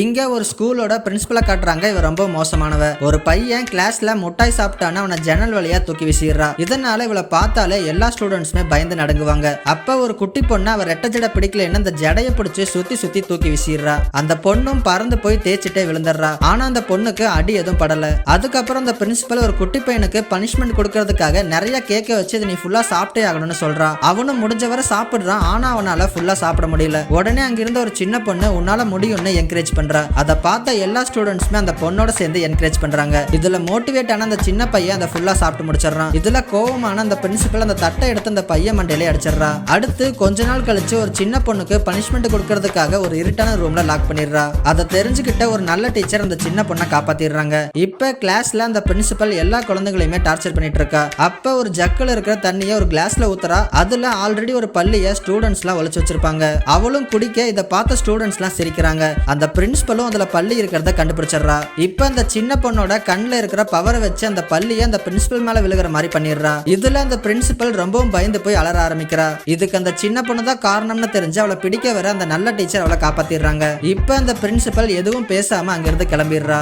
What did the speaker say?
இங்க ஒரு ஸ்கூலோட பிரின்சிபலை காட்டுறாங்க. இவ ரொம்ப மோசமானவ. ஒரு பையன் கிளாஸ்ல முட்டாய் சாப்பிட்டான்னு அவனை ஜன்னல் வழியா தூக்கி வீசிடுறா. இதனால இவளை பார்த்தாலே எல்லா ஸ்டூடெண்ட்ஸுமே பயந்து நடுங்குவாங்க. அப்ப ஒரு குட்டி பொண்ணு அவ ரெட்ட ஜடை பிடிக்கலன்னு அந்த ஜடையை பிடிச்சி சுத்தி சுத்தி தூக்கி வீசிடுறா. அந்த பொண்ணும் பறந்து போய் தேய்ச்சிட்டே விழுந்துடுறா. ஆனா அந்த பொண்ணுக்கு அடி எதுவும் படல. அதுக்கப்புறம் அந்த பிரின்சிபல் ஒரு குட்டி பையனுக்கு பனிஷ்மெண்ட் கொடுக்கறதுக்காக நிறைய கேக்க வச்சு இதை நீ ஃபுல்லா சாப்பிட்டே ஆகணும்னு சொல்றா. அவனும் முடிஞ்சவரை சாப்பிடுறான். ஆனா அவனால ஃபுல்லா சாப்பிட முடியல. உடனே அங்கிருந்த ஒரு சின்ன பொண்ணு உன்னால முடியும்னு என்கரேஜ் பண்றா. அதை பார்த்த எல்லா ஸ்டூடெண்ட்ஸுமே அந்த பொண்ணோட சேர்ந்து என்கரேஜ் பண்றாங்க. இதுல மோட்டிவேட் ஆன அந்த சின்ன பையன் அதை ஃபுல்லா சாப்பிட்டு முடிச்சிடறான். இதுல கோவமான அந்த பிரின்சிபல் அந்த தட்டை எடுத்து அந்த பையன் மண்டையிலே அடிச்சிடறா. அடுத்து கொஞ்ச நாள் கழிச்சு ஒரு சின்ன பொண்ணுக்கு பனிஷ்மெண்ட் கொடுக்கறதுக்காக ஒரு இருட்டான ரூம்ல லாக் பண்ணிடுறா. அதை தெரிஞ்சுக்கிட்ட ஒரு நல்ல டீச்சர் அந்த சின்ன பொண்ணை காப்பாத்திடுறாங்க. இப்ப கிளாஸ்ல அந்த பிரின்சிபல் எல்லா குழந்தைகளையுமே டார்ச்சர் பண்ணிட்டு இருக்கா. அப்ப ஒரு ஜக்கில் இருக்கிற தண்ணியை ஒரு கிளாஸ்ல ஊத்துறா. அதுல ஆல்ரெடி ஒரு பள்ளிய ஸ்டூடெண்ட்ஸ் எல்லாம் ஒளிச்சு வச்சிருப்பாங்க. அவளும் குடிக்க இதை பார்த்த ஸ்டூடெண்ட்ஸ் எல்லாம் சிரிக்கிறாங்க. அந்த பிரின்சிபலும் அதுல பள்ளி இருக்கிறத கண்டுபிடிச்சிடறா. இப்ப அந்த சின்ன பொண்ணோட கண்ணுல இருக்கிற பவரை வச்சு அந்த பள்ளியை அந்த பிரின்சிபல் மேல விழுகிற மாதிரி பண்ணிடுறா. இதுல அந்த பிரின்சிபல் ரொம்பவும் பயந்து போய் அலற ஆரம்பிக்கிறா. இதுக்கு அந்த சின்ன பொண்ணு தான் காரணம்னு தெரிஞ்சு அவளை பிடிக்க வர அந்த நல்ல டீச்சர் அவளை காப்பாத்திடுறாங்க. இப்ப அந்த பிரின்சிபல் எதுவும் பேசாம அங்கிருந்து கிளம்பிடுறா.